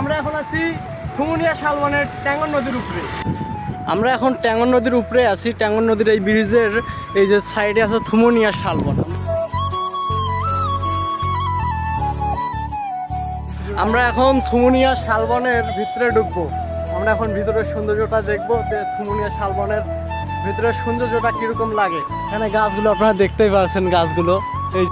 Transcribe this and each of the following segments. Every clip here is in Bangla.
আমরা এখন আছি থুমুনিয়া শালবনের ট্যাঙ্গন নদীর উপরে। আমরা এখন ট্যাঙ্গন নদীর উপরে আছি। ট্যাঙ্গন নদীর এই ব্রিজের এই যে সাইডে আছে থুমুনিয়া শালবন। আমরা এখন থুমুনিয়া শালবনের ভিতরে ঢুকবো। আমরা এখন ভিতরের সৌন্দর্যটা দেখবো যে থুমুনিয়া শালবনের ভিতরের সৌন্দর্যটা কিরকম লাগে। এখানে গাছগুলো আপনারা দেখতেই পাচ্ছেন, গাছগুলো এই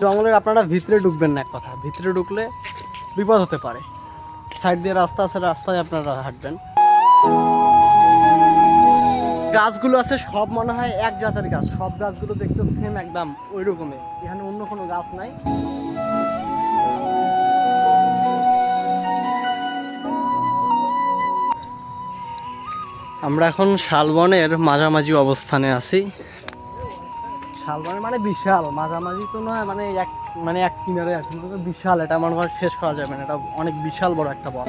জঙ্গলের আপনারা ভিতরে ঢুকবেন না, এক কথা, ভিতরে ঢুকলে বিপদ হতে পারে। সাইড দিয়ে রাস্তা আছে, রাস্তায় আপনারা হাঁটবেন। গাছগুলো আছে সব মনে হয় এক জাতের গাছ, সব গাছগুলো দেখতে সেম একদম ওই রকমই, এখানে অন্য কোনো গাছ নাই। আমরা এখন শালবনের মাঝামাঝি অবস্থানে আছি। শালবন মানে বিশাল, মাঝামাঝি তো নয়, মানে এক কিনারে আছে, বিশাল। এটা মনে হয় শেষ করা যাবে না, এটা অনেক বিশাল বড় একটা বন।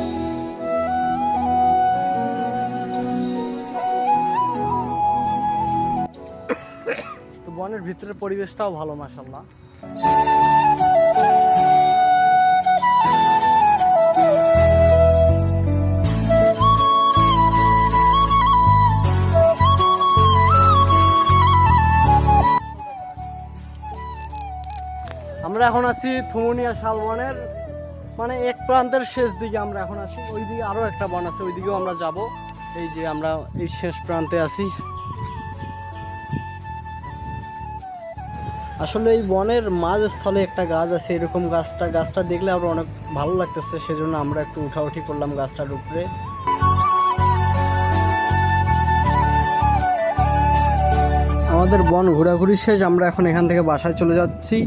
তো বনের ভিতরের পরিবেশটাও ভালো, মাশাআল্লাহ। আমরা এখন আছি থুমুনিয়া শালবনের মানে এক প্রান্তের শেষ দিকে আমরা এখন আছি। ওই দিকে আরও একটা বন আছে, ওই দিকেও আমরা যাব। এই যে আমরা এই শেষ প্রান্তে আছি। আসলে এই বনের মাঝস্থলে একটা গাছ আছে, এরকম গাছটা দেখলে আমরা অনেক ভালো লাগতেছে, সেজন্য আমরা একটু উঠাউঠি করলাম গাছটার উপরে। আমাদের বন ঘোরাঘুরি শেষ, আমরা এখন এখান থেকে বাসায় চলে যাচ্ছি।